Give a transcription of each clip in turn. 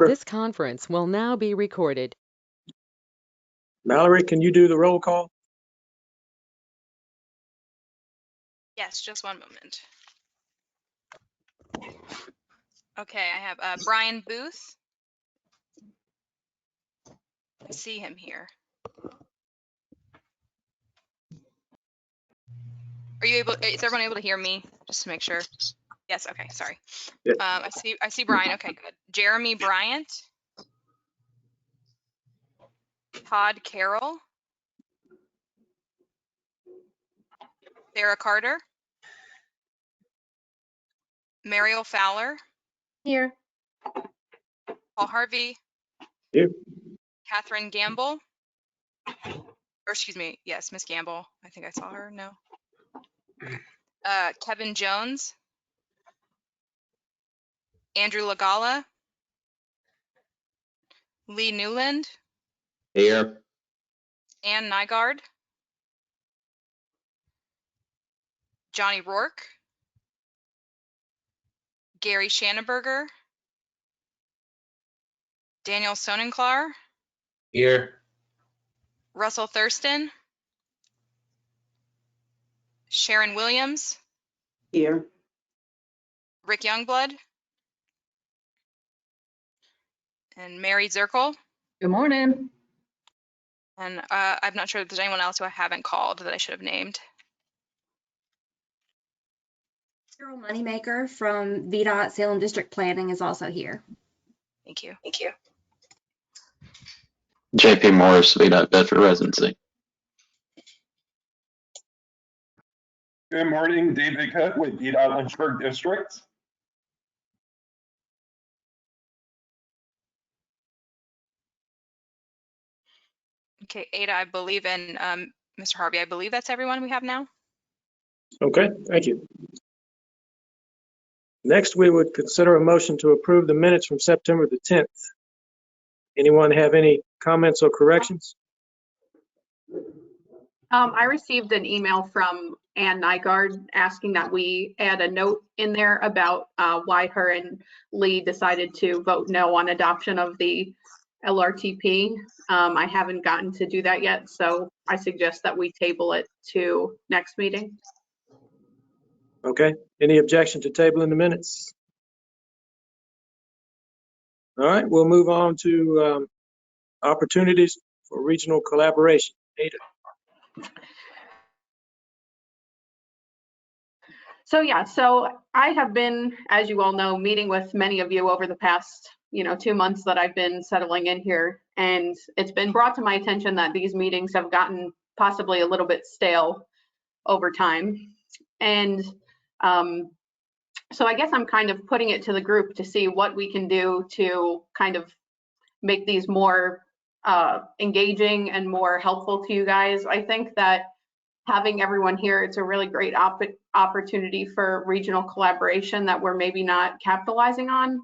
This conference will now be recorded. Mallory, can you do the roll call? Yes, just one moment. Okay, I have Brian Booth. I see him here. Are you able? Is everyone able to hear me? Just to make sure. Yes. Okay. Sorry. Yeah. I see Brian. Okay. Good. Jeremy Bryant. Todd Carroll. Sarah Carter. Mariel Fowler. Here. Paul Harvey. Here. Catherine Gamble. Or excuse me. Yes, Miss Gamble. I think I saw her. No. Kevin Jones. Andrew Lagala. Lee Newland. Here. Ann Nygaard. Johnny Rourke. Gary Schanenberger. Daniel Sonenklar. Here. Russell Thurston. Sharon Williams. Here. Rick Youngblood. And Mary Zirkle. Good morning. And I'm not sure if there's anyone else who I haven't called that I should have named. Carol Moneymaker from VDOT Salem District Planning is also here. Thank you. Thank you. JP Morris, VDOT Bedford Residency. Good morning, David Cook with VDOT Lynchburg District. Okay, Ada, I believe, and Mr. Harvey, I believe that's everyone we have now. Okay, thank you. Next, we would consider a motion to approve the minutes from September the 10th. Anyone have any comments or corrections? I received an email from Ann Nygaard asking that we add a note in there about why her and Lee decided to vote no on adoption of the LRTP. I haven't gotten to do that yet, so I suggest that we table it to next meeting. Okay, any objection to tabling the minutes? All right, we'll move on to opportunities for regional collaboration. Ada. So I have been, as you all know, meeting with many of you over the past 2 months that I've been settling in here, and it's been brought to my attention that these meetings have gotten possibly a little bit stale over time. And so I guess I'm kind of putting it to the group to see what we can do to kind of make these more engaging and more helpful to you guys. I think that having everyone here, it's a really great opportunity for regional collaboration that we're maybe not capitalizing on.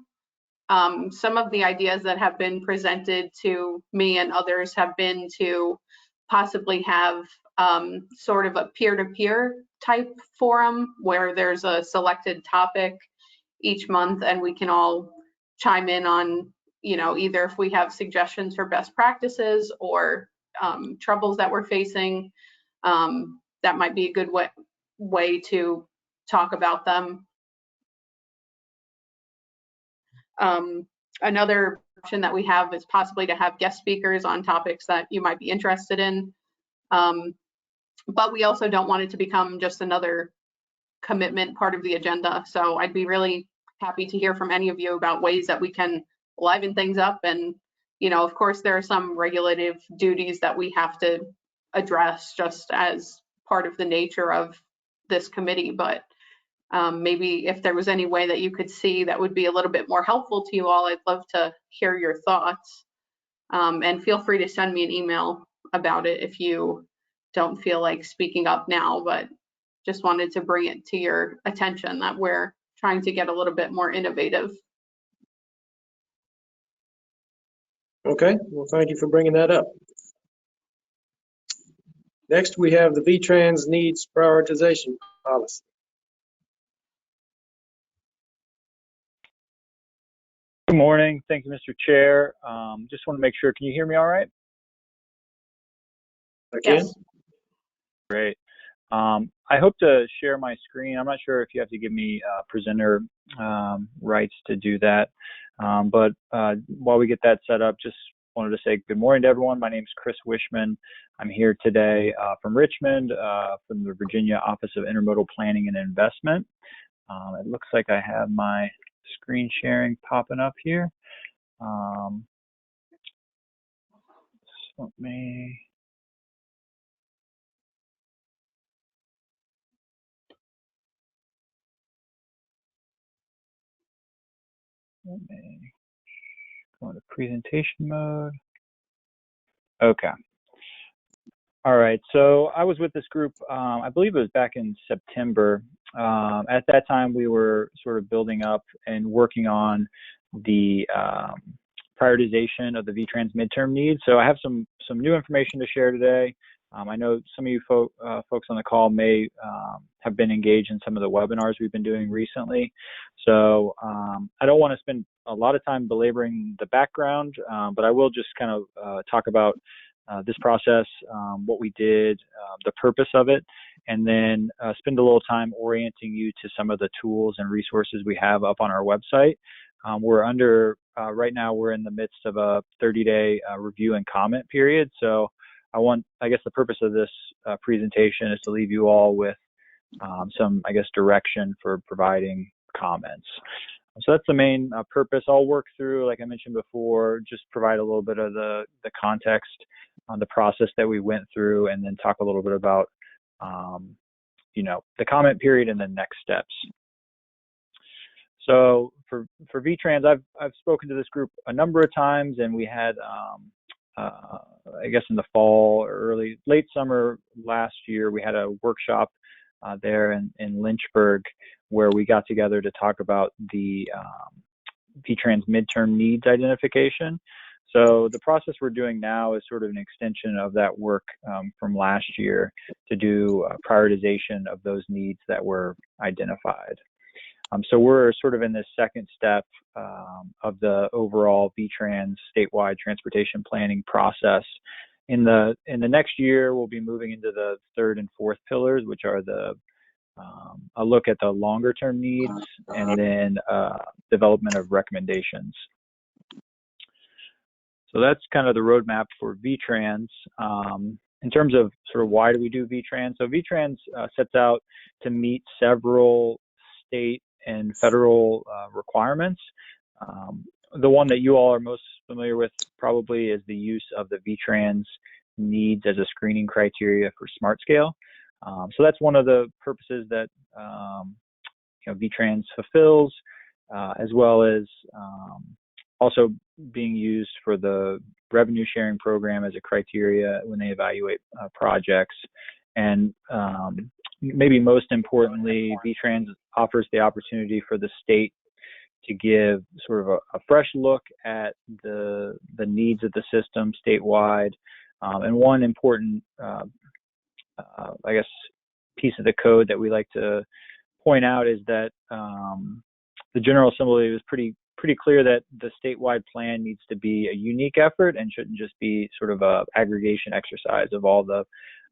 Some of the ideas that have been presented to me and others have been to possibly have sort of a peer-to-peer type forum where there's a selected topic each month and we can all chime in on, either if we have suggestions for best practices or troubles that we're facing. That might be a good way to talk about them. Another option that we have is possibly to have guest speakers on topics that you might be interested in. But we also don't want it to become just another commitment part of the agenda. So I'd be really happy to hear from any of you about ways that we can liven things up. And, of course, there are some regulative duties that we have to address just as part of the nature of this committee. But maybe if there was any way that you could see that would be a little bit more helpful to you all, I'd love to hear your thoughts. And feel free to send me an email about it if you don't feel like speaking up now, but just wanted to bring it to your attention that we're trying to get a little bit more innovative. Okay, well, thank you for bringing that up. Next, we have the VTrans needs prioritization policy. Good morning. Thank you, Mr. Chair. Just want to make sure, can you hear me all right? Again? Yes. Great. I hope to share my screen. I'm not sure if you have to give me presenter rights to do that. But while we get that set up, just wanted to say good morning to everyone. My name is Chris Wishman. I'm here today from Richmond, from the Virginia Office of Intermodal Planning and Investment. It looks like I have my screen sharing popping up here. Let me. Go into presentation mode. Okay. All right. So I was with this group, I believe it was back in September. At that time, we were sort of building up and working on the prioritization of the VTrans midterm needs. So I have some new information to share today. I know some of you folks on the call may have been engaged in some of the webinars we've been doing recently. So I don't want to spend a lot of time belaboring the background, but I will just kind of talk about this process, what we did, the purpose of it, and then spend a little time orienting you to some of the tools and resources we have up on our website. Right now we're in the midst of a 30-day review and comment period. So I guess the purpose of this presentation is to leave you all with some, I guess, direction for providing comments. So that's the main purpose. I'll work through, like I mentioned before, just provide a little bit of the context on the process that we went through, and then talk a little bit about, the comment period and then next steps. So for VTrans, I've spoken to this group a number of times, and we had, I guess in the fall or late summer last year, we had a workshop there in Lynchburg where we got together to talk about the VTrans midterm needs identification. So the process we're doing now is sort of an extension of that work from last year to do prioritization of those needs that were identified. So we're sort of in this second step of the overall VTrans statewide transportation planning process. In the next year, we'll be moving into the third and fourth pillars, which are a look at the longer term needs and then development of recommendations. So that's kind of the roadmap for VTrans. In terms of sort of why do we do VTrans? So VTrans sets out to meet several state and federal requirements. The one that you all are most familiar with probably is the use of the VTrans needs as a screening criteria for SmartScale. So that's one of the purposes that VTrans fulfills, as well as also being used for the revenue sharing program as a criteria when they evaluate projects. And maybe most importantly, VTrans offers the opportunity for the state to give sort of a fresh look at the needs of the system statewide. And one important, I guess, piece of the code that we like to point out is that the General Assembly was pretty clear that the statewide plan needs to be a unique effort and shouldn't just be sort of a aggregation exercise of all the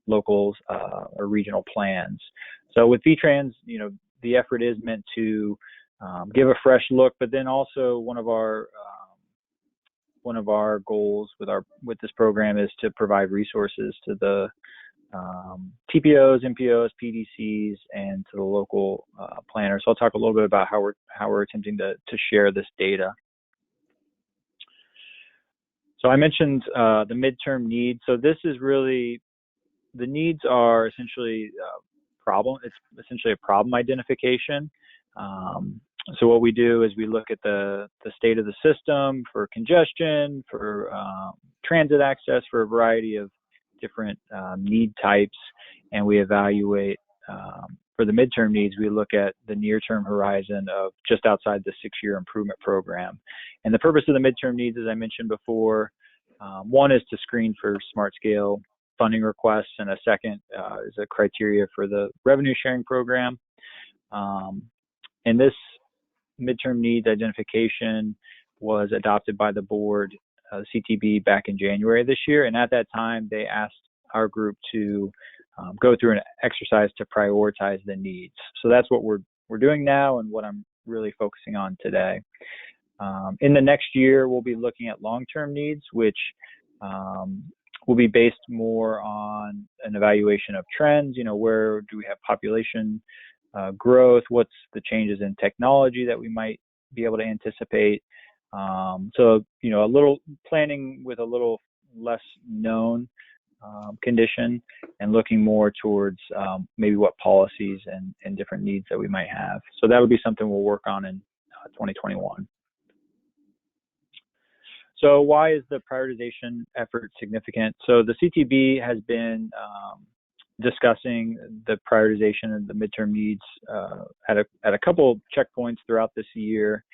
locals or regional plans. So with VTrans, the effort is meant to give a fresh look, but then also one of our goals with this program is to provide resources to the TPOs, MPOs, PDCs, and to the local planners. So I'll talk a little bit about how we're attempting to share this data. So I mentioned the midterm needs. So this is really, the needs are essentially it's essentially a problem identification. So what we do is we look at the state of the system for congestion, for transit access, for a variety of different need types, and we evaluate for the midterm needs. We look at the near-term horizon of just outside the 6-year improvement program. And the purpose of the midterm needs, as I mentioned before, one is to screen for SmartScale funding requests, and a second is a criteria for the revenue sharing program. And this midterm needs identification was adopted by the board, CTB, back in January this year. And at that time, they asked our group to go through an exercise to prioritize the needs. So that's what we're doing now and what I'm really focusing on today. In the next year, we'll be looking at long-term needs, which will be based more on an evaluation of trends. Where do we have population growth? What's the changes in technology that we might be able to anticipate? So, a little planning with a little less known condition and looking more towards maybe what policies and different needs that we might have. So that would be something we'll work on in 2021. So why is the prioritization effort significant? So the CTB has been discussing the prioritization of the midterm needs at a couple checkpoints throughout this year.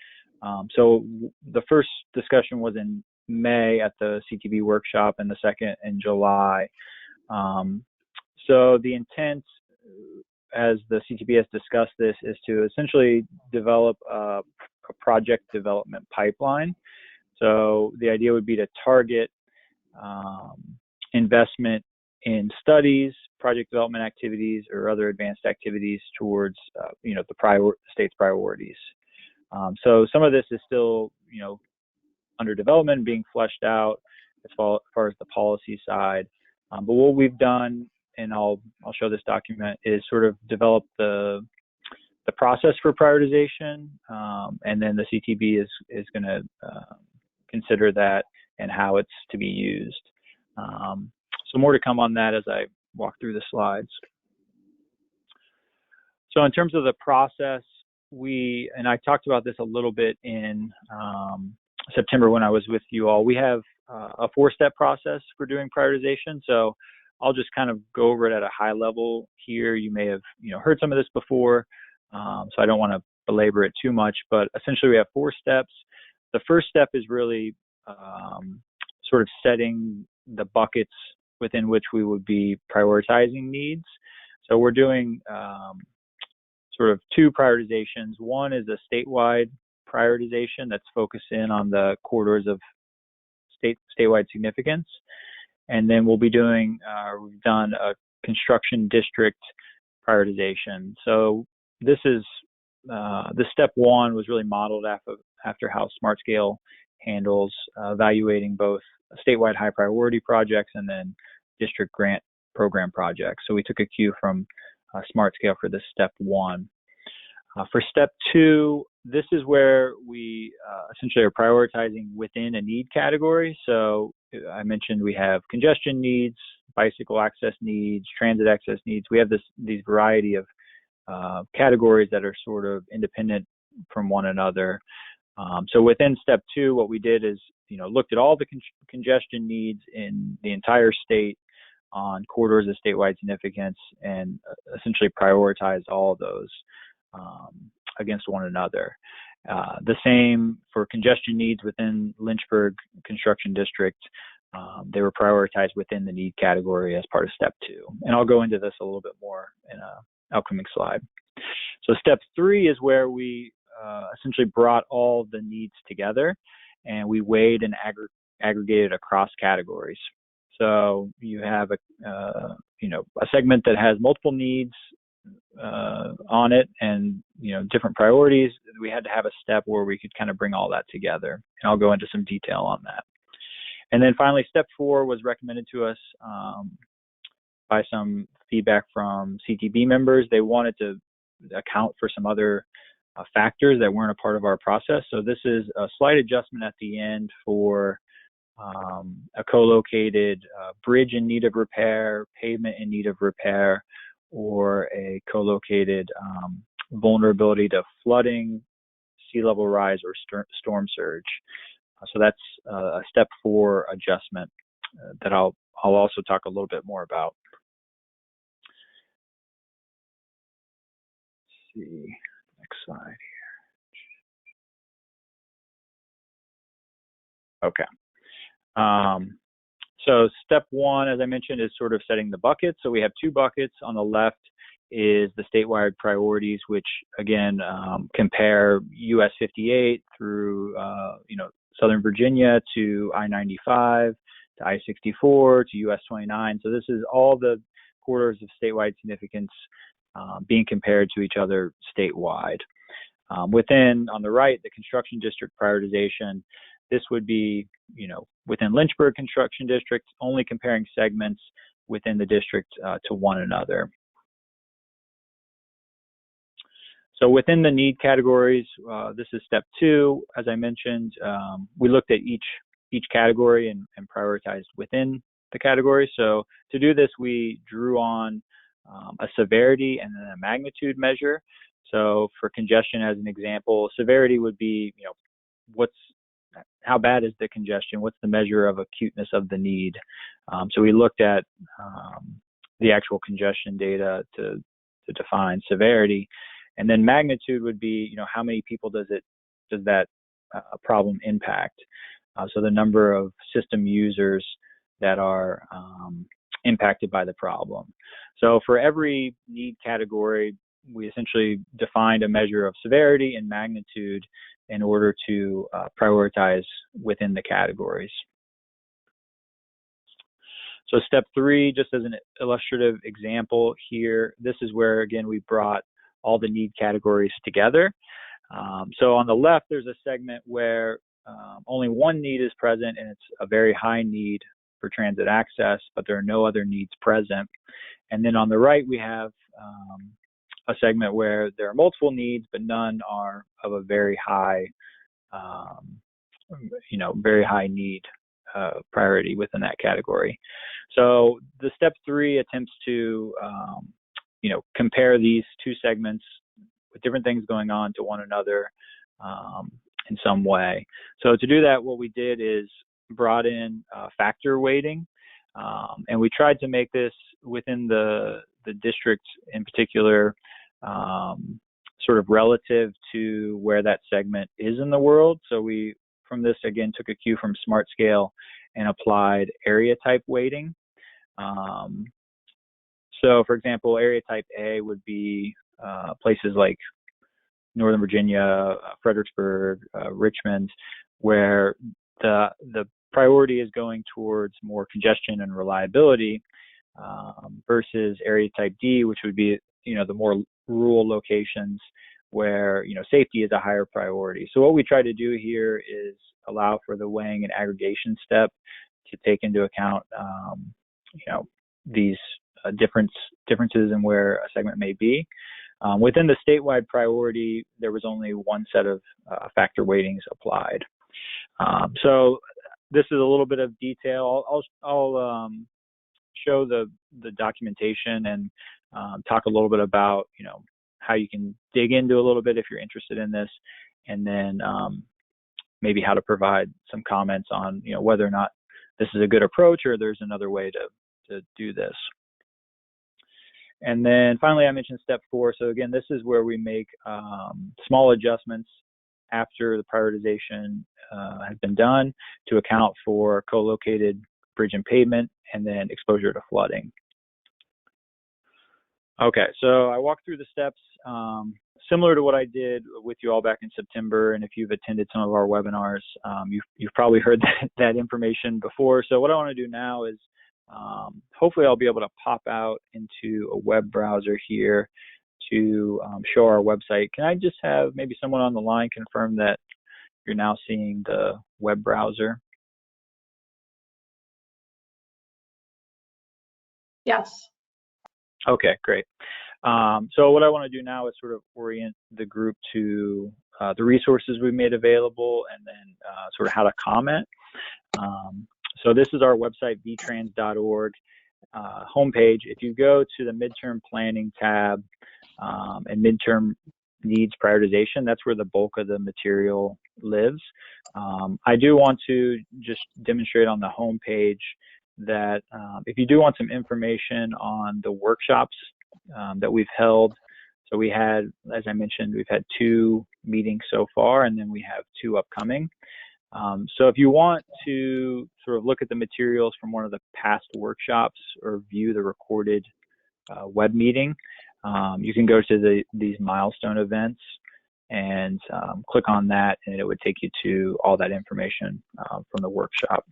So the first discussion was in May at the CTB workshop, and the second in July. So the intent, as the CTB has discussed this, is to essentially develop a project development pipeline. So the idea would be to target investment in studies, project development activities, or other advanced activities towards, the state's priorities. So some of this is still, under development, being fleshed out as far as the policy side. But what we've done, and I'll show this document, is sort of develop the process for prioritization, and then the CTB is going to consider that and how it's to be used. So more to come on that as I walk through the slides. So in terms of the process, and I talked about this a little bit in September when I was with you all, we have a 4-step process for doing prioritization. So I'll just kind of go over it at a high level here. You may have heard some of this before, so I don't want to belabor it too much, but essentially we have 4 steps. The first step is really sort of setting the buckets within which we would be prioritizing needs. So we're doing sort of 2 prioritizations. One is a statewide prioritization that's focused in on the corridors of statewide significance. And then we'll be doing, we've done a construction district prioritization. So this is, the step 1 was really modeled after how SmartScale handles evaluating both statewide high priority projects and then district grant program projects. So we took a cue from SmartScale for this step 1. For step 2, this is where we essentially are prioritizing within a need category. So I mentioned we have congestion needs, bicycle access needs, transit access needs. We have these variety of categories that are sort of independent from one another. So within step 2, what we did is, looked at all the congestion needs in the entire state on corridors of statewide significance and essentially prioritized all of those against one another. The same for congestion needs within Lynchburg Construction District. They were prioritized within the need category as part of step 2. And I'll go into this a little bit more in an upcoming slide. So step 3 is where we essentially brought all the needs together and we weighed and aggregated across categories. So you have a segment that has multiple needs on it and different priorities. We had to have a step where we could kind of bring all that together, and I'll go into some detail on that. And then finally, step 4 was recommended to us by some feedback from CTB members. They wanted to account for some other factors that weren't a part of our process. So this is a slight adjustment at the end for a co-located bridge in need of repair, pavement in need of repair, or a co-located vulnerability to flooding, sea level rise, or storm surge. So that's a step 4 adjustment that I'll also talk a little bit more about. Let's see, next slide here. Okay. So step 1, as I mentioned, is sort of setting the buckets. So we have 2 buckets. On the left is the statewide priorities, which again compare US 58 through Southern Virginia to I-95 to I-64 to US 29. So this is all the corridors of statewide significance being compared to each other statewide. Within, on the right, the construction district prioritization, this would be, within Lynchburg construction district, only comparing segments within the district to one another. So within the need categories, this is step 2. As I mentioned, we looked at each category and prioritized within the category. So to do this, we drew on a severity and then a magnitude measure. So for congestion, as an example, severity would be, how bad is the congestion? What's the measure of acuteness of the need? So we looked at the actual congestion data to define severity, and then magnitude would be, how many people does that problem impact? So the number of system users that are impacted by the problem. So for every need category, we essentially defined a measure of severity and magnitude in order to prioritize within the categories. So step 3, just as an illustrative example here, this is where, again, we brought all the need categories together. So on the left, there's a segment where only one need is present, and it's a very high need for transit access, but there are no other needs present. And then on the right, we have a segment where there are multiple needs, but none are of a very high, very high need priority within that category. So the step 3 attempts to, compare these two segments with different things going on to one another in some way. So to do that, what we did is brought in factor weighting, and we tried to make this within the district in particular, sort of relative to where that segment is in the world. So we, from this, again, took a cue from Smart Scale and applied area type weighting. So for example, area type A would be places like Northern Virginia, Fredericksburg, Richmond, where the priority is going towards more congestion and reliability, versus area type D, which would be, the more rural locations where, safety is a higher priority. So what we try to do here is allow for the weighing and aggregation step to take into account, these differences in where a segment may be. Within the statewide priority, there was only one set of factor weightings applied. So this is a little bit of detail. I'll show the documentation and talk a little bit about, how you can dig into a little bit if you're interested in this, and then maybe how to provide some comments on, whether or not this is a good approach or there's another way to do this. And then finally, I mentioned step 4. So again, this is where we make small adjustments after the prioritization has been done to account for co-located bridge and pavement and then exposure to flooding. Okay, so I walked through the steps similar to what I did with you all back in September. And if you've attended some of our webinars, you've probably heard that information before. So what I want to do now is hopefully I'll be able to pop out into a web browser here to show our website. Can I just have maybe someone on the line confirm that you're now seeing the web browser? Yes. Okay, great. So what I want to do now is sort of orient the group to the resources we've made available, and then sort of how to comment. So this is our website, vtrans.org homepage. If you go to the midterm planning tab and midterm needs prioritization, that's where the bulk of the material lives. I do want to just demonstrate on the homepage that if you do want some information on the workshops that we've held, so we had, as I mentioned, we've had 2 meetings so far, and then we have 2 upcoming. So if you want to sort of look at the materials from one of the past workshops or view the recorded web meeting, you can go to these milestone events and click on that, and it would take you to all that information from the workshop.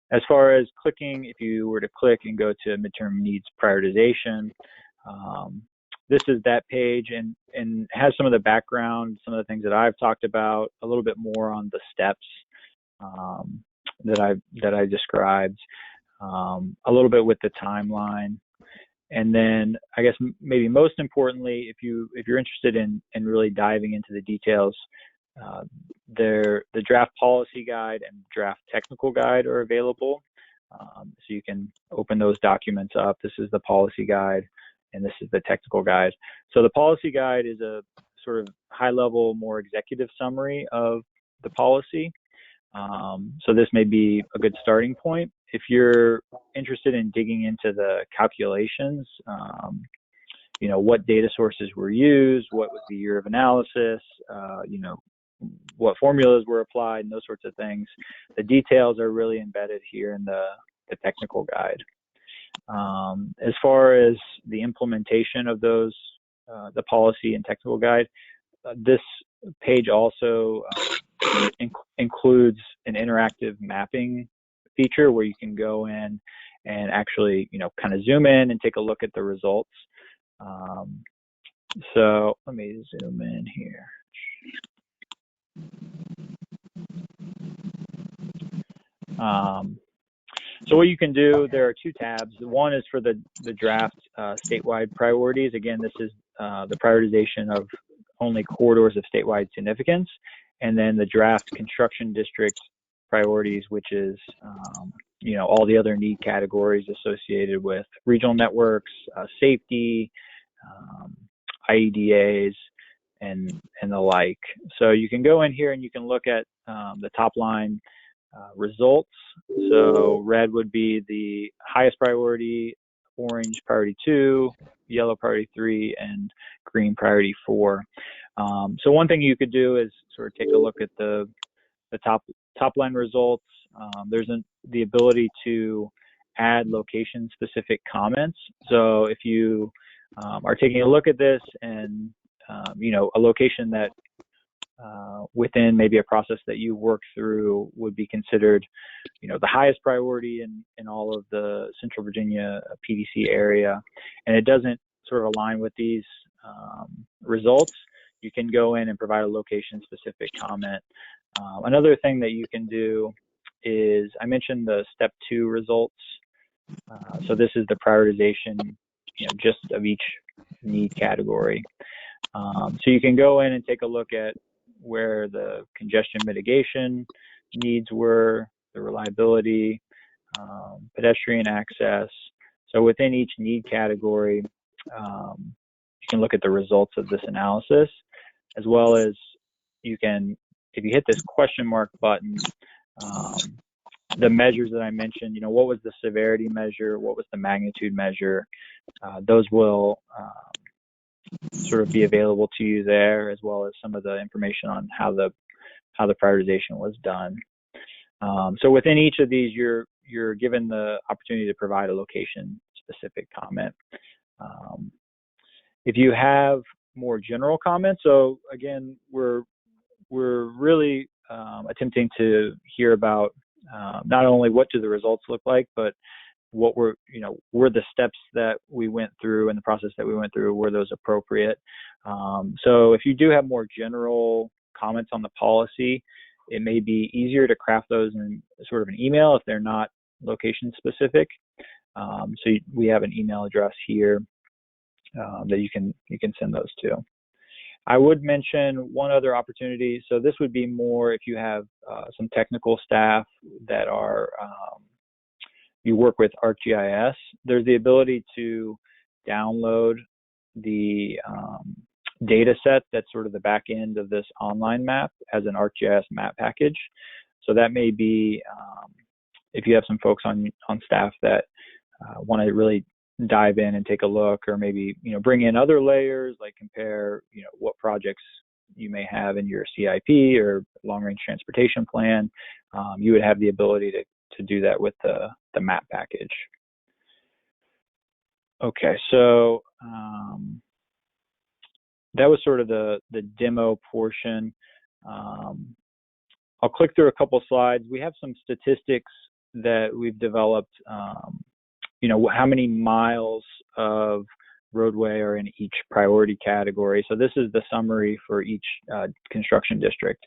As far as clicking, if you were to click and go to midterm needs prioritization, this is that page, and has some of the background, some of the things that I've talked about, a little bit more on the steps that I described, a little bit with the timeline. And then I guess maybe most importantly, if you're interested in really diving into the details, the draft policy guide and draft technical guide are available. So you can open those documents up. This is the policy guide, and this is the technical guide. So the policy guide is a sort of high-level, more executive summary of the policy. So this may be a good starting point. If you're interested in digging into the calculations, you know, what data sources were used, what was the year of analysis, you know, what formulas were applied, and those sorts of things, the details are really embedded here in the technical guide. As far as the implementation of those, the policy and technical guide, this page also includes an interactive mapping feature where you can go in and actually, you know, kind of zoom in and take a look at the results. So let me zoom in here. So what you can do, there are two tabs. One is for the draft statewide priorities. Again, this is the prioritization of only corridors of statewide significance. And then the draft construction district priorities, which is, you know, all the other need categories associated with regional networks, safety, IEDAs, and the like. So you can go in here and you can look at the top line results. So red would be the highest priority, orange priority 2, yellow priority 3, and green priority 4. So one thing you could do is sort of take a look at the top line results. There's the ability to add location specific comments. So if you are taking a look at this and you know, a location that within maybe a process that you work through would be considered, you know, the highest priority in all of the Central Virginia PDC area, and it doesn't sort of align with these results, you can go in and provide a location specific comment. Another thing that you can do is, I mentioned the step 2 results. So this is the prioritization, you know, just of each need category. So you can go in and take a look at where the congestion mitigation needs were, the reliability, pedestrian access. So within each need category, you can look at the results of this analysis, as well as you can, if you hit this question mark button, the measures that I mentioned, you know, what was the severity measure, what was the magnitude measure, those will sort of be available to you there, as well as some of the information on how the prioritization was done. So within each of these, you're given the opportunity to provide a location specific comment. If you have more general comments, so again, we're really attempting to hear about not only what do the results look like, but what were the steps that we went through and the process that we went through, were those appropriate? So if you do have more general comments on the policy, it may be easier to craft those in sort of an email if they're not location specific. So we have an email address here that you can send those to. I would mention one other opportunity. So this would be more if you have some technical staff that are you work with ArcGIS. There's the ability to download the data set that's sort of the back end of this online map as an ArcGIS map package. So that may be if you have some folks on staff that want to really dive in and take a look, or maybe, you know, bring in other layers, like compare, you know, what projects you may have in your CIP or long range transportation plan. You would have the ability to do that with the map package. Okay, so that was sort of the demo portion. I'll click through a couple slides. We have some statistics that we've developed, how many miles of roadway are in each priority category. So this is the summary for each construction district.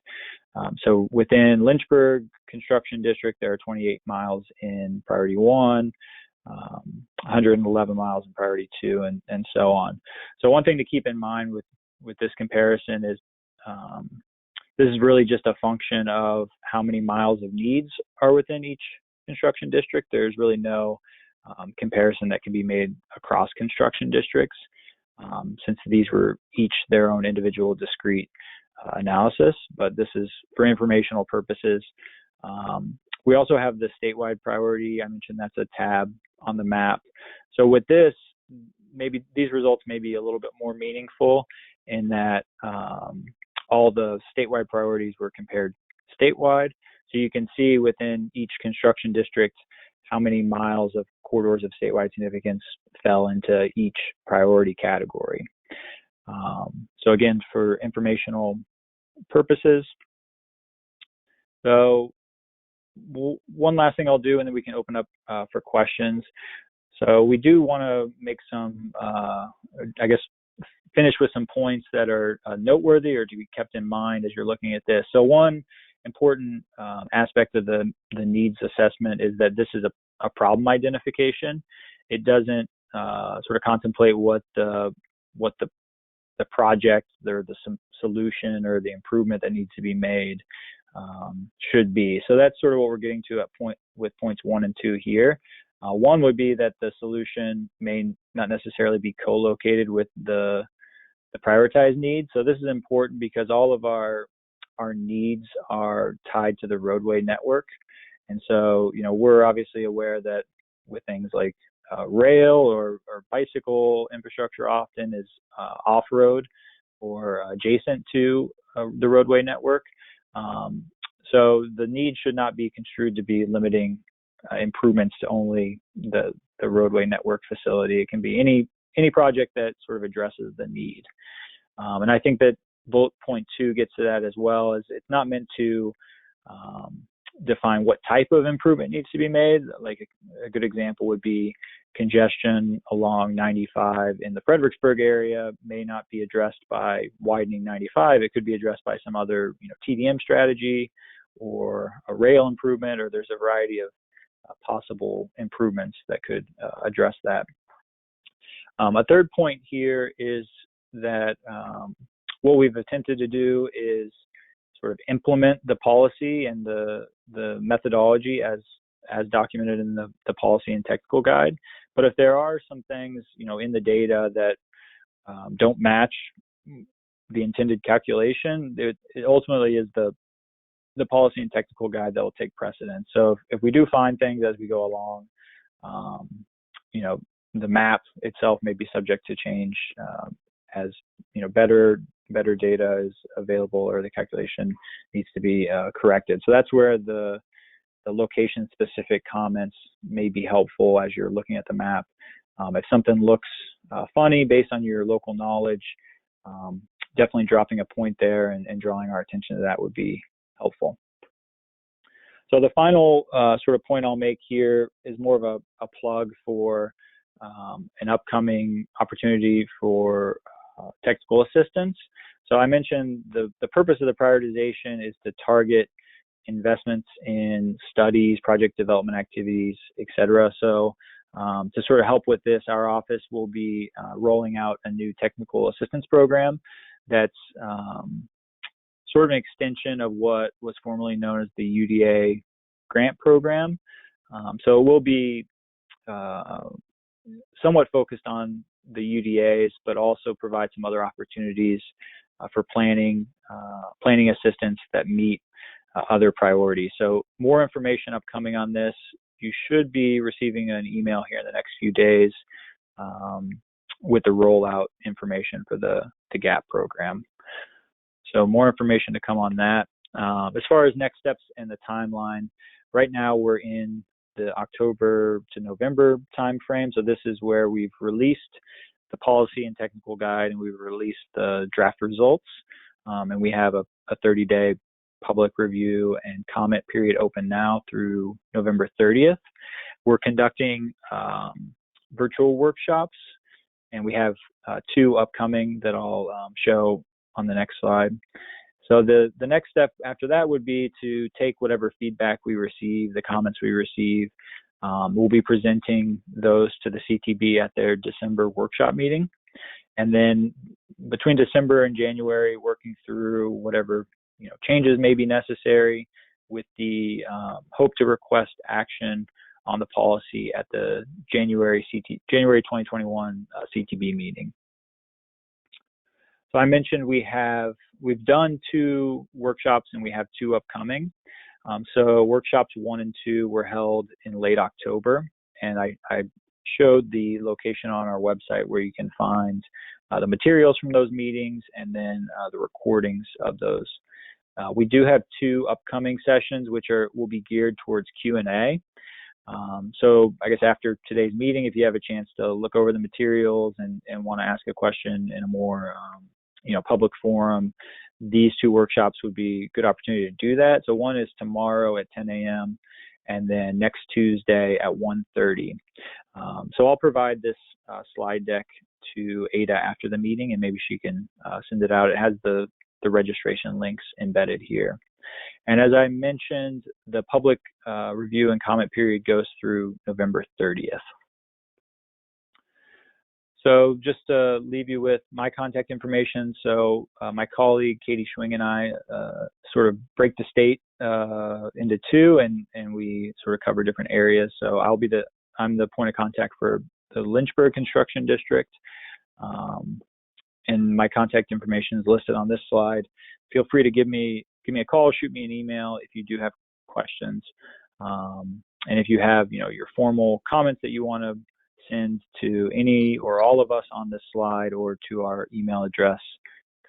So within Lynchburg Construction District, there are 28 miles in priority 1, 111 miles in priority 2, and so on. So one thing to keep in mind with this comparison is this is really just a function of how many miles of needs are within each construction district. There's really no comparison that can be made across construction districts, since these were each their own individual discrete analysis, but this is for informational purposes. We also have the statewide priority. I mentioned that's a tab on the map. So with this, maybe these results may be a little bit more meaningful in that all the statewide priorities were compared statewide. So you can see within each construction district how many miles of corridors of statewide significance fell into each priority category. So again, for informational purposes. So one last thing I'll do, and then we can open up for questions. So we do want to make some, finish with some points that are noteworthy or to be kept in mind as you're looking at this. So one important aspect of the needs assessment is that this is a problem identification. It doesn't sort of contemplate what the project or the solution or the improvement that needs to be made should be. So that's sort of what we're getting to with points 1 and 2 here. One would be that the solution may not necessarily be co-located with the prioritized needs. So this is important because all of our needs are tied to the roadway network. And so, we're obviously aware that with things like rail or bicycle infrastructure often is off-road or adjacent to the roadway network. So the need should not be construed to be limiting improvements to only the roadway network facility. It can be any project that sort of addresses the need. And I think that bullet point 2 gets to that as well, as it's not meant to define what type of improvement needs to be made. Like a good example would be congestion along 95 in the Fredericksburg area may not be addressed by widening 95. It could be addressed by some other, TDM strategy or a rail improvement, or there's a variety of possible improvements that could address that. A third point here is that what we've attempted to do is sort of implement the policy and the methodology as documented in the policy and technical guide. But if there are some things, in the data that don't match the intended calculation, it ultimately is the policy and technical guide that will take precedence. So if we do find things as we go along, the map itself may be subject to change as better data is available or the calculation needs to be corrected. So that's where the location specific comments may be helpful as you're looking at the map. If something looks funny based on your local knowledge, definitely dropping a point there and drawing our attention to that would be helpful. So the final sort of point I'll make here is more of a plug for an upcoming opportunity for technical assistance. So I mentioned the purpose of the prioritization is to target investments in studies, project development activities, et cetera. So to sort of help with this, our office will be rolling out a new technical assistance program that's sort of an extension of what was formerly known as the UDA grant program. So it will be somewhat focused on the UDAs, but also provide some other opportunities for planning assistance that meet other priorities. So more information upcoming on this. You should be receiving an email here in the next few days with the rollout information for the GAP program. So more information to come on that. As far as next steps and the timeline, right now we're in the October to November timeframe. So this is where we've released the policy and technical guide, and we released the draft results. And we have a 30-day public review and comment period open now through November 30th. We're conducting virtual workshops, and we have 2 upcoming that I'll show on the next slide. So the next step after that would be to take whatever feedback we receive, the comments we receive. We'll be presenting those to the CTB at their December workshop meeting. And then between December and January, working through whatever changes may be necessary with the hope to request action on the policy at the January 2021 CTB meeting. So I mentioned we've done 2 workshops and we have 2 upcoming. So workshops 1 and 2 were held in late October, and I showed the location on our website where you can find the materials from those meetings and then the recordings of those. We do have 2 upcoming sessions which will be geared towards Q&A. So I guess after today's meeting, if you have a chance to look over the materials and want to ask a question in a more public forum, these 2 workshops would be a good opportunity to do that. So one is tomorrow at 10 a.m. and then next Tuesday at 1:30. So I'll provide this slide deck to Ada after the meeting, and maybe she can send it out. It has the registration links embedded here. And as I mentioned, the public review and comment period goes through November 30th. So just to leave you with my contact information, so my colleague Katie Schwing and I sort of break the state into 2, and we sort of cover different areas. So I'm the point of contact for the Lynchburg Construction District, and my contact information is listed on this slide. Feel free to give me a call, shoot me an email if you do have questions, and if you have your formal comments that you want to send to any or all of us on this slide or to our email address,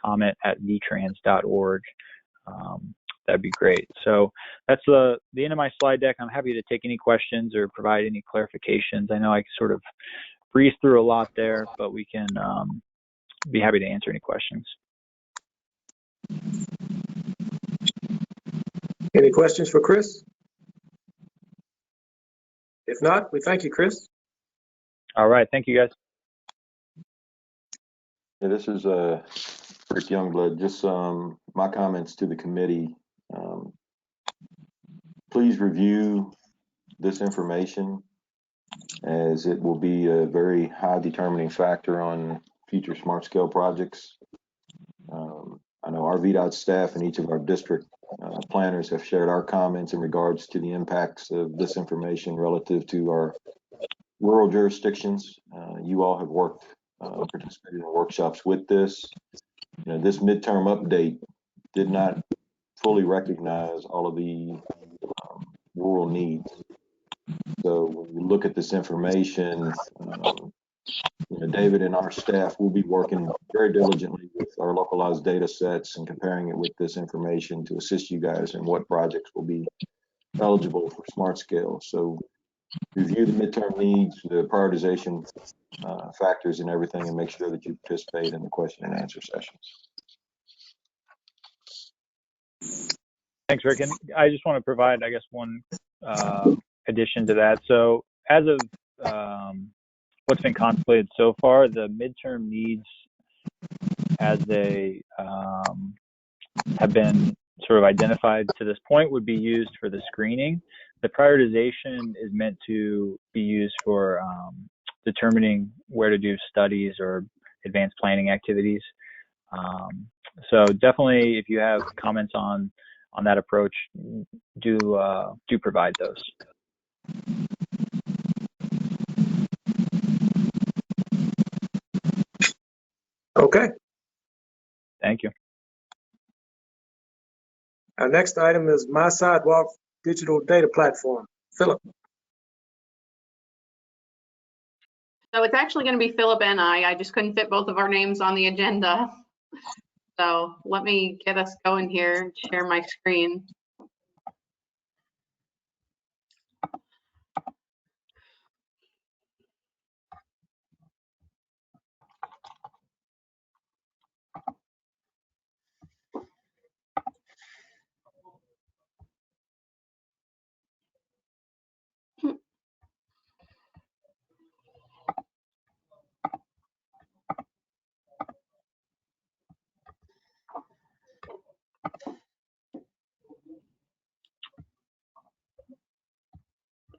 comment@vtrans.org. That'd be great. So that's the end of my slide deck. I'm happy to take any questions or provide any clarifications. I know I sort of breezed through a lot there, but we can be happy to answer any questions. Any questions for Chris? If not, we thank you, Chris. All right. Thank you, guys. Yeah, this is Rick Youngblood. Just my comments to the committee. Please review this information, as it will be a very high determining factor on future smart scale projects. I know our VDOT staff and each of our district planners have shared our comments in regards to the impacts of this information relative to our rural jurisdictions. You all have participated in workshops with this. This midterm update did not fully recognize all of the rural needs. So when you look at this information, David and our staff will be working very diligently with our localized data sets and comparing it with this information to assist you guys in what projects will be eligible for smart scale. So review the midterm needs, the prioritization factors and everything, and make sure that you participate in the question and answer sessions. Thanks, Rick. And I just want to provide, I guess, one addition to that. So as of what's been contemplated so far, the midterm needs as they have been sort of identified to this point would be used for the screening. The prioritization is meant to be used for determining where to do studies or advanced planning activities. So definitely, if you have comments on that approach, do provide those. Okay. Thank you. Our next item is My Sidewalk Digital Data Platform. Philip. So it's actually going to be Philip and I just couldn't fit both of our names on the agenda. So let me get us going here and share my screen.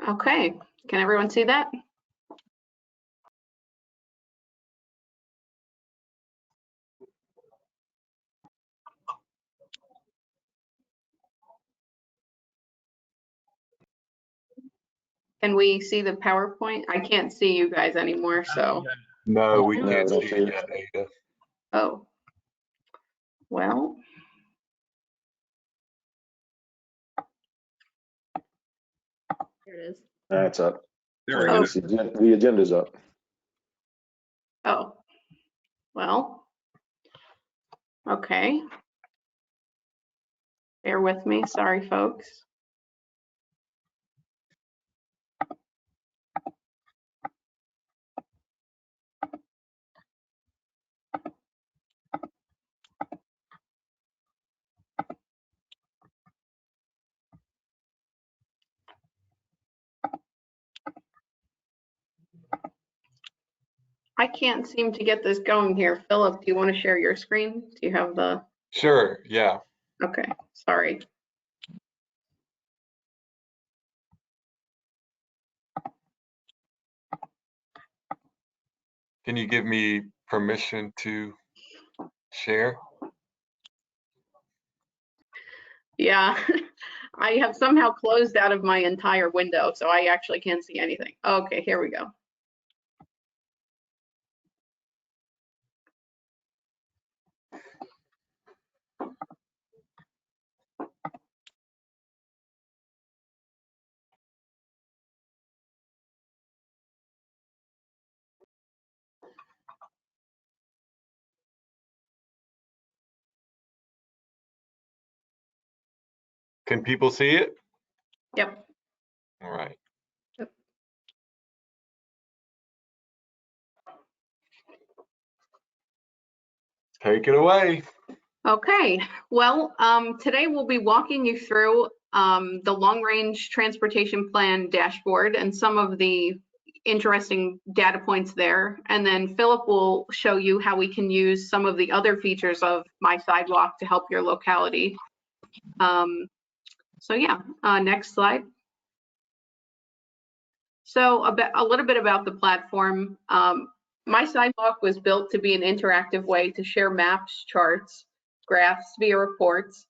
Okay, can everyone see that? Can we see the PowerPoint? I can't see you guys anymore, so. No, we No, can't don't see see it it. yet, Ada. Oh. Well. There it is. That's up. There Oh. it is. The agenda's up. Oh. Well. Okay. Bear with me, sorry folks. I can't seem to get this going here. Philip, do you want to share your screen? Do you have the, Sure, yeah. okay, sorry. Can you give me permission to share? Yeah, I have somehow closed out of my entire window, so I actually can't see anything. Okay, here we go. Can people see it? Yep. All right. Yep. Take it away. Okay, well, today we'll be walking you through the long-range transportation plan dashboard and some of the interesting data points there. And then Philip will show you how we can use some of the other features of My Sidewalk to help your locality. So yeah, next slide. So a little bit about the platform. My Sidewalk was built to be an interactive way to share maps, charts, graphs via reports,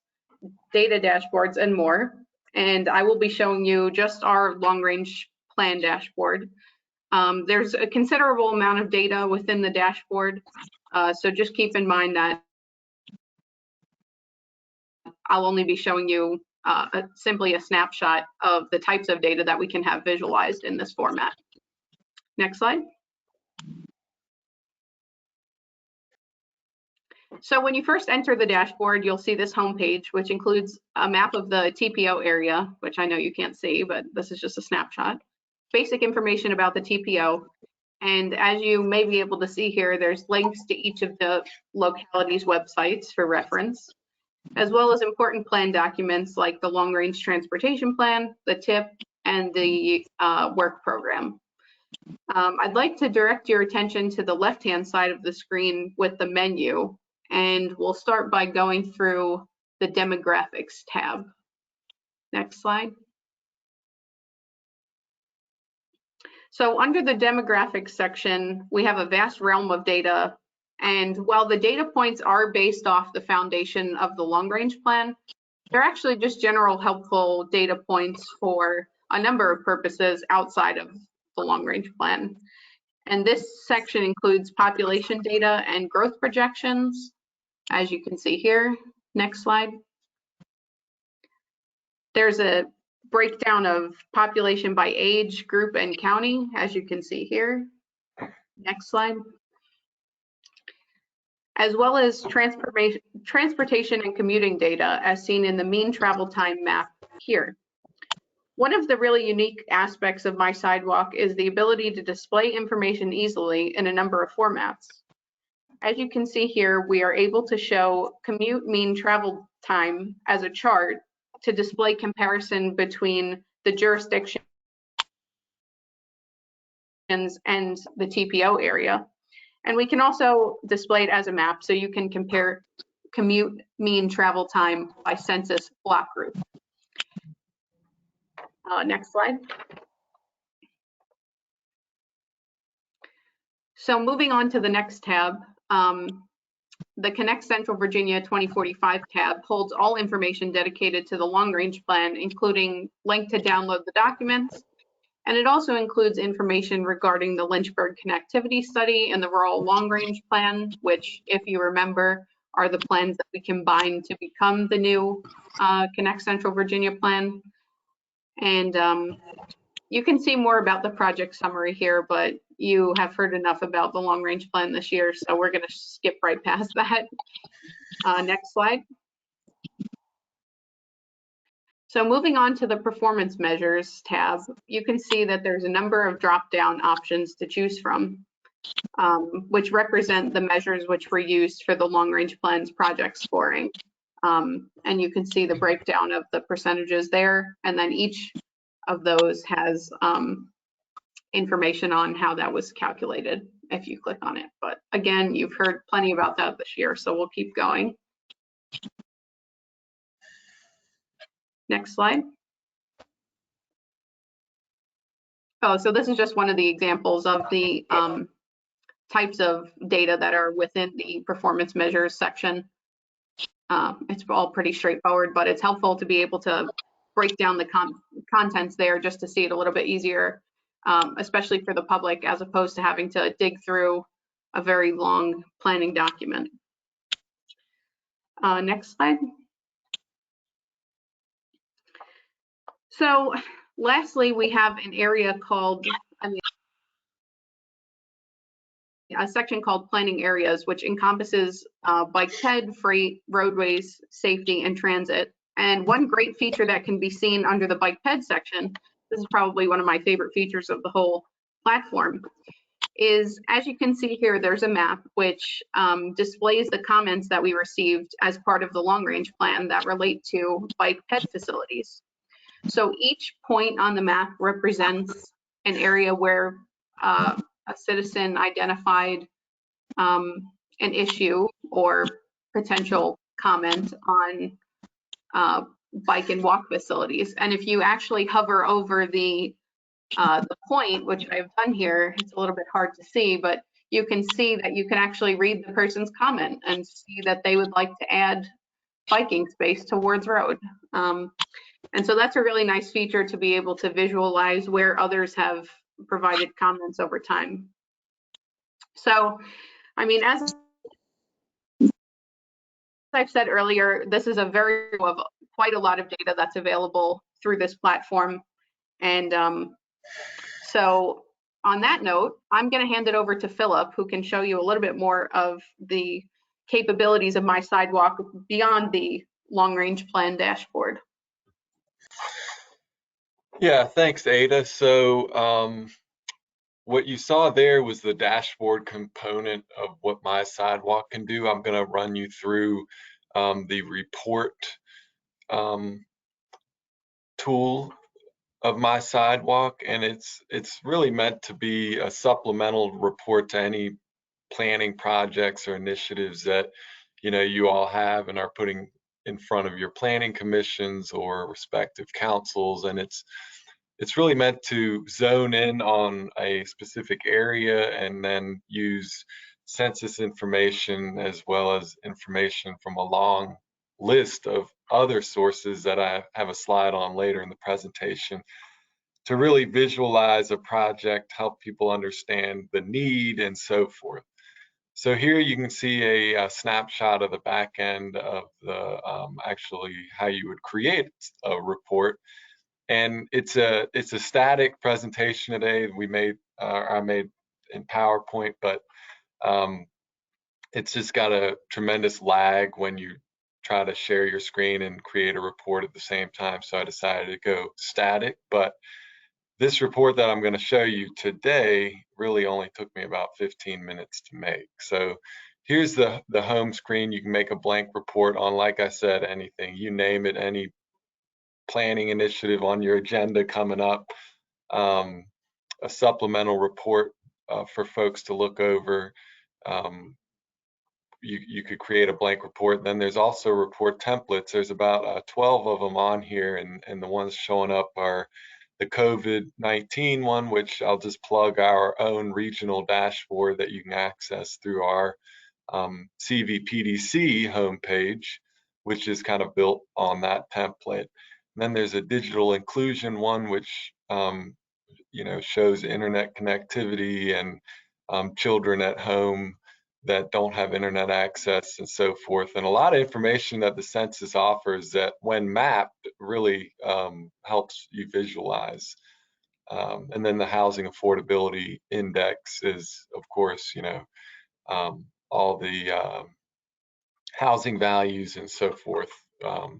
data dashboards, and more. And I will be showing you just our long-range plan dashboard. There's a considerable amount of data within the dashboard, so just keep in mind that I'll only be showing you simply a snapshot of the types of data that we can have visualized in this format. Next slide. So when you first enter the dashboard, you'll see this homepage, which includes a map of the TPO area, which I know you can't see, but this is just a snapshot. Basic information about the TPO. And as you may be able to see here, there's links to each of the localities' websites for reference, as well as important plan documents like the long-range transportation plan, the TIP, and the work program. I'd like to direct your attention to the left-hand side of the screen with the menu, and we'll start by going through the demographics tab. Next slide. So under the demographics section, we have a vast realm of data. And while the data points are based off the foundation of the long-range plan, they're actually just general helpful data points for a number of purposes outside of the long-range plan. And this section includes population data and growth projections, as you can see here. Next slide. There's a breakdown of population by age, group, and county, as you can see here. Next slide. As well as transportation and commuting data, as seen in the mean travel time map here. One of the really unique aspects of My Sidewalk is the ability to display information easily in a number of formats. As you can see here, we are able to show commute mean travel time as a chart to display comparison between the jurisdictions and the TPO area. And we can also display it as a map so you can compare commute mean travel time by census block group. Next slide. So moving on to the next tab, the Connect Central Virginia 2045 tab holds all information dedicated to the long-range plan, including link to download the documents. And it also includes information regarding the Lynchburg Connectivity Study and the Rural Long Range Plan, which, if you remember, are the plans that we combined to become the new Connect Central Virginia plan. And you can see more about the project summary here, but you have heard enough about the long range plan this year, so we're going to skip right past that. Next slide. So moving on to the performance measures tab, you can see that there's a number of drop-down options to choose from, which represent the measures which were used for the long range plans project scoring. And you can see the breakdown of the percentages there, and then each of those has information on how that was calculated if you click on it. But again, you've heard plenty about that this year, so we'll keep going. Next slide. Oh, so this is just one of the examples of the types of data that are within the performance measures section. It's all pretty straightforward, but it's helpful to be able to break down the contents there just to see it a little bit easier, especially for the public, as opposed to having to dig through a very long planning document. Next slide. So lastly, we have an area called, a section called planning areas, which encompasses bike ped, freight, roadways, safety, and transit. And one great feature that can be seen under the bike ped section, this is probably one of my favorite features of the whole platform, is, as you can see here, there's a map which displays the comments that we received as part of the long range plan that relate to bike ped facilities. So each point on the map represents an area where a citizen identified an issue or potential comment on bike and walk facilities. And if you actually hover over the point, which I've done here, it's a little bit hard to see, but you can see that you can actually read the person's comment and see that they would like to add biking space towards road. And so that's a really nice feature to be able to visualize where others have provided comments over time. So, I mean, as I've said earlier, this is quite a lot of data that's available through this platform. And so on that note, I'm going to hand it over to Philip, who can show you a little bit more of the capabilities of My Sidewalk beyond the long range plan dashboard. Yeah, thanks, Ada. So what you saw there was the dashboard component of what My Sidewalk can do. I'm going to run you through the report tool of My Sidewalk, and it's really meant to be a supplemental report to any planning projects or initiatives that you all have and are putting in front of your planning commissions or respective councils. And it's really meant to zone in on a specific area and then use census information as well as information from a long list of other sources that I have a slide on later in the presentation to really visualize a project, help people understand the need and so forth. So here you can see a snapshot of the back end of the actually how you would create a report. And it's a static presentation today. I made in PowerPoint, but it's just got a tremendous lag when you try to share your screen and create a report at the same time. So I decided to go static. But this report that I'm going to show you today really only took me about 15 minutes to make. So here's the home screen. You can make a blank report on, like I said, anything, you name it, any planning initiative on your agenda coming up, a supplemental report for folks to look over. You could create a blank report. Then there's also report templates. There's about 12 of them on here, and the ones showing up are the COVID-19 one, which I'll just plug our own regional dashboard that you can access through our CVPDC homepage, which is kind of built on that template. And then there's a digital inclusion one, which shows internet connectivity and children at home that don't have internet access and so forth, and a lot of information that the census offers that when mapped really helps you visualize. And then the housing affordability index is, of course, all the housing values and so forth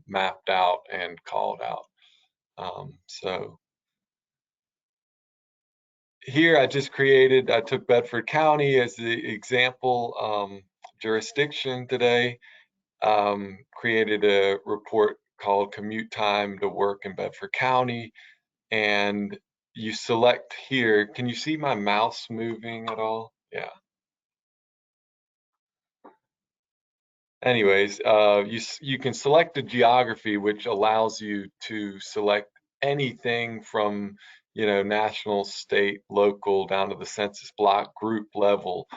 mapped out and called out. So here I took Bedford County as the example jurisdiction today, created a report called Commute Time to Work in Bedford County, and you select here. Can you see my mouse moving at all? Yeah. Anyways, you can select a geography, which allows you to select anything from national, state, local, down to the census block group level.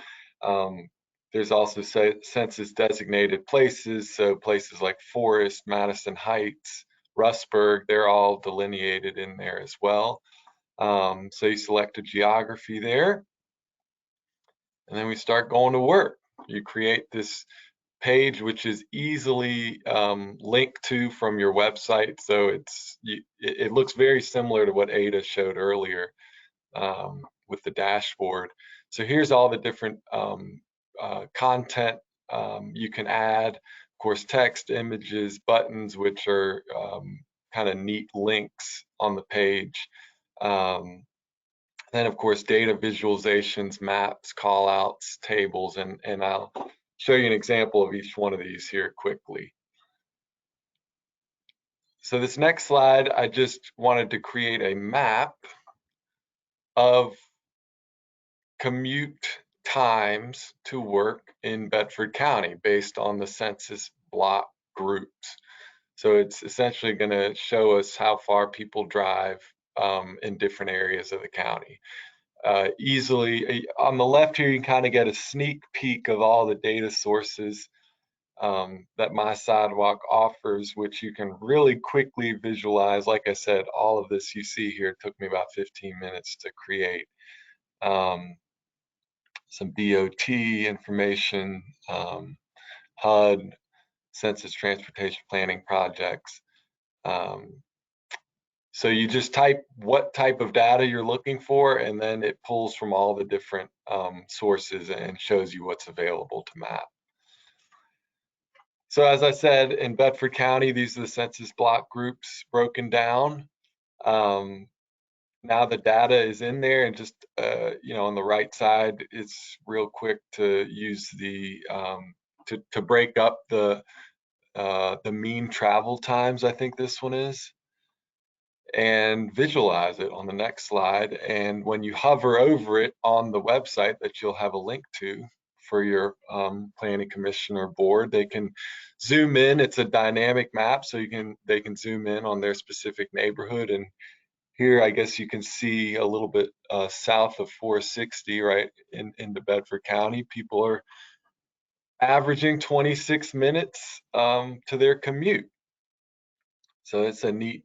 There's also census designated places, so places like Forest, Madison Heights, Rustburg, they're all delineated in there as well. So you select a geography there, and then we start going to work. You create this page, which is easily linked to from your website. So it looks very similar to what Ada showed earlier with the dashboard. So here's all the different content you can add. Of course, text, images, buttons, which are kind of neat links on the page. Then, of course, data visualizations, maps, callouts, tables, and I'll show you an example of each one of these here quickly. So this next slide, I just wanted to create a map of commute times to work in Bedford County based on the census block groups. So it's essentially going to show us how far people drive in different areas of the county. Easily on the left here, you can kind of get a sneak peek of all the data sources that My Sidewalk offers, which you can really quickly visualize. Like I said, all of this you see here took me about 15 minutes to create. Some DOT information, HUD, Census Transportation Planning Projects. So you just type what type of data you're looking for, and then it pulls from all the different sources and shows you what's available to map. So as I said, in Bedford County, these are the census block groups broken down. Now the data is in there, and just on the right side, it's real quick to use the to break up the mean travel times. I think this one is, and visualize it on the next slide. And when you hover over it on the website that you'll have a link to for your planning commission or board, they can zoom in. It's a dynamic map, so they can zoom in on their specific neighborhood. And here, I guess you can see a little bit south of 460, right into Bedford County, people are averaging 26 minutes to their commute. So it's a neat,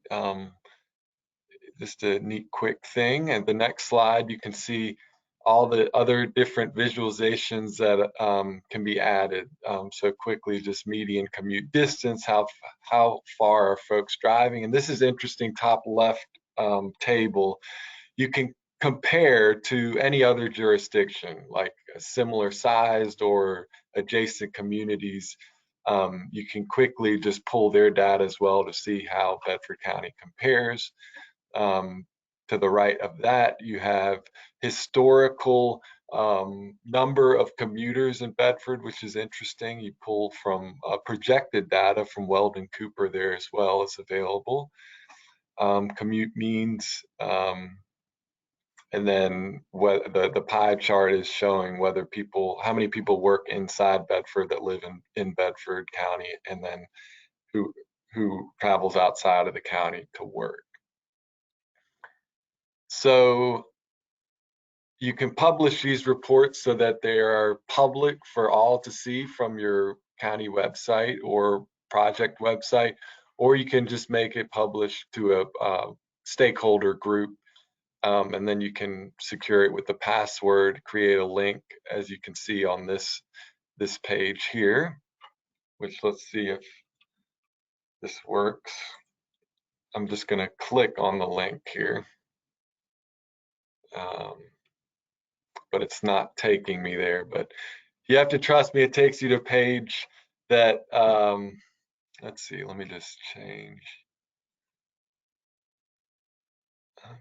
just a neat quick thing. And the next slide, you can see all the other different visualizations that can be added. So quickly, just median commute distance, how far are folks driving? And this is interesting, top left table. You can compare to any other jurisdiction, like a similar sized or adjacent communities. You can quickly just pull their data as well to see how Bedford County compares. To the right of that, you have historical number of commuters in Bedford, which is interesting. You pull from projected data from Weldon Cooper there as well as available. Commute means, and then what the pie chart is showing whether how many people work inside Bedford that live in Bedford County, and then who travels outside of the county to work. So you can publish these reports so that they are public for all to see from your county website or project website, or you can just make it published to a stakeholder group, and then you can secure it with the password, create a link, as you can see on this page here, which let's see if this works. I'm just going to click on the link here. But it's not taking me there. But you have to trust me, it takes you to a page that, let's see, let me just change. Okay.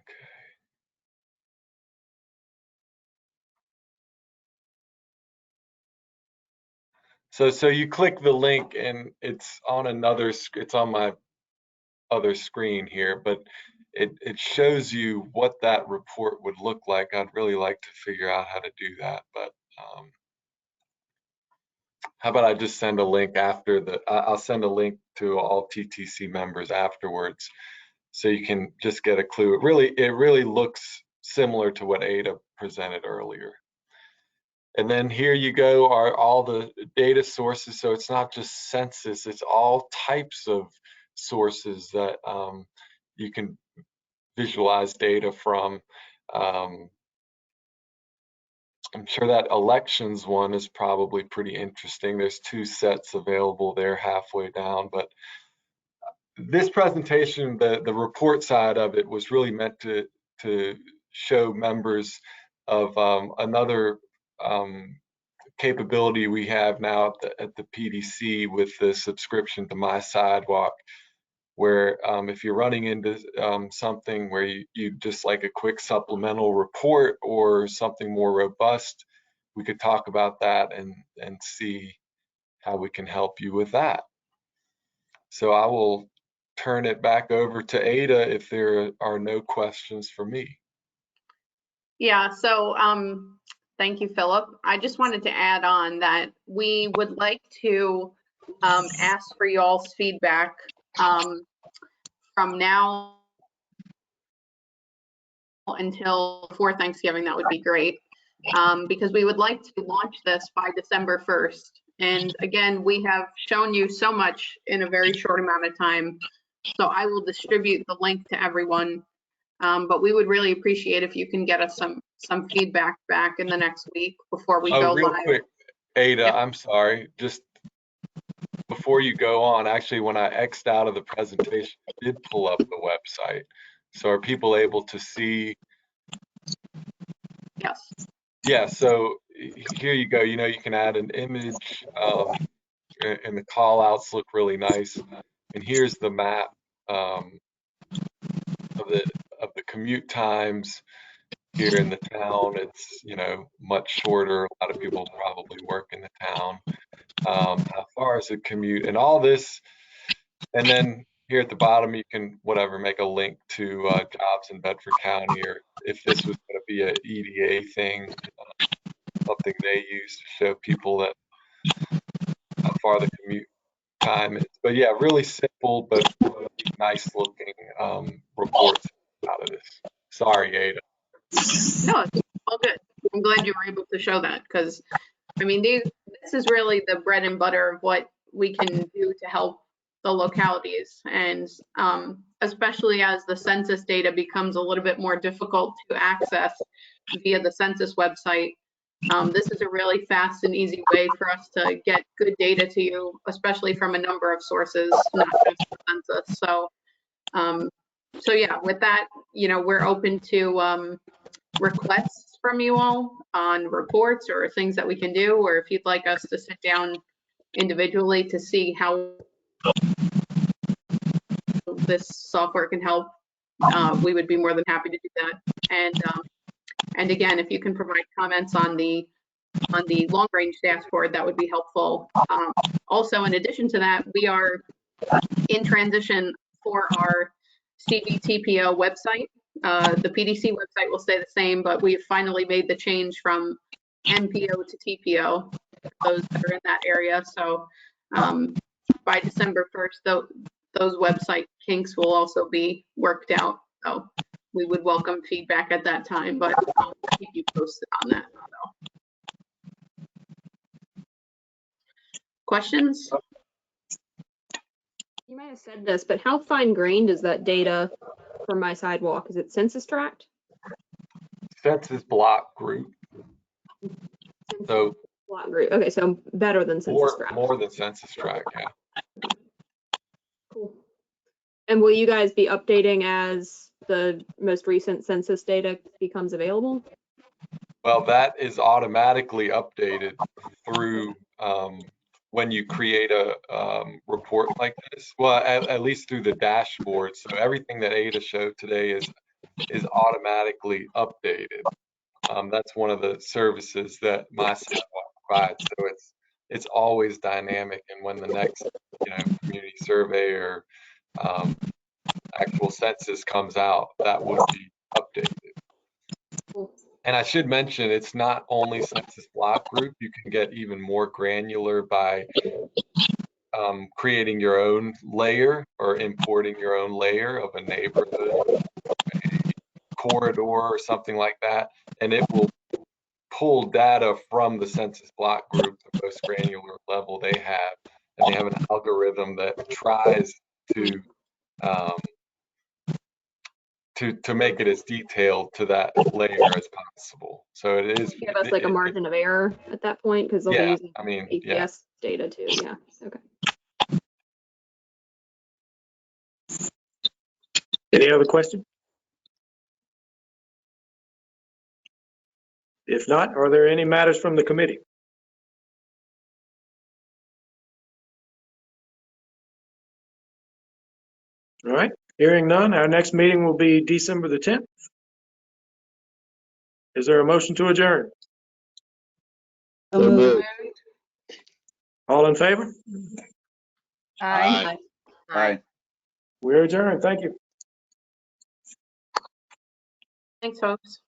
So you click the link and it's on it's on my other screen here, but it shows you what that report would look like. I'd really like to figure out how to do that, but how about I just send a link after I'll send a link to all TTC members afterwards, so you can just get a clue. It really looks similar to what Ada presented earlier. And then here you go are all the data sources. So it's not just census, it's all types of sources that you can visualize data from. I'm sure that elections one is probably pretty interesting. There's 2 sets available there halfway down, but this presentation, the report side of it, was really meant to show members of another capability we have now at the PDC with the subscription to My Sidewalk, where if you're running into something where you just like a quick supplemental report or something more robust, we could talk about that and see how we can help you with that. So I will turn it back over to Ada if there are no questions for me. Yeah, so thank you, Philip. I just wanted to add on that we would like to ask for y'all's feedback from now until before Thanksgiving. That would be great, because we would like to launch this by December 1st. And again, we have shown you so much in a very short amount of time. So I will distribute the link to everyone. But we would really appreciate if you can get us some feedback back in the next week before we go real live. Quick, Ada, Yep. I'm sorry. Just before you go on, actually, when I X'd out of the presentation, I did pull up the website. So are people able to see? Yes. Yeah, so here you go. You know, you can add an image, and the call outs look really nice. And here's the map of the commute times here in the town. It's, you know, much shorter. A lot of people probably work in the town. How far is the commute and all this? And then here at the bottom, you can make a link to jobs in Bedford County, or if this was going to be an EDA thing, something they use to show people that how far the commute time is. But yeah, really simple but nice looking reports out of this. Sorry, Ada. No, it's all good. I'm glad you were able to show that, because I mean, this is really the bread and butter of what we can do to help the localities, and especially as the census data becomes a little bit more difficult to access via the census website. This is a really fast and easy way for us to get good data to you, especially from a number of sources, not just the census. So yeah, with that, you know, we're open to requests from you all on reports or things that we can do, or if you'd like us to sit down individually to see how this software can help, we would be more than happy to do that. And again, if you can provide comments on the long range dashboard, that would be helpful. Also, in addition to that, we are in transition for our CVTPO website. The PDC website will stay the same, but we've finally made the change from NPO to TPO for those that are in that area. So by December 1st, those website kinks will also be worked out. So we would welcome feedback at that time, but I'll keep you posted on that. So. Questions? You might have said this, but how fine grained is that data for my sidewalk? Is it census tract? Census block group. So Block group. Okay, so better than census tract. more than census tract, yeah. Cool. And will you guys be updating as the most recent census data becomes available? Well, that is automatically updated through when you create a report like this. Well, at least through the dashboard. So everything that Ada showed today is automatically updated. That's one of the services that my sidewalk provides. So it's always dynamic, and when the next community survey or actual census comes out, that would be updated. Cool. And I should mention, it's not only census block group. You can get even more granular by creating your own layer or importing your own layer of a neighborhood, a corridor, or something like that, and it will pull data from the census block group, the most granular level they have, and they have an algorithm that tries to make it as detailed to that layer as possible. So it is Give us like a margin of error at that point because they'll be using APS data too. Yeah. Okay. Any other question? If not, are there any matters from the committee? All right, hearing none, our next meeting will be December the 10th. Is there a motion to adjourn? So moved. All in favor? Aye. Aye. We're adjourned. Thank you. Thanks, folks.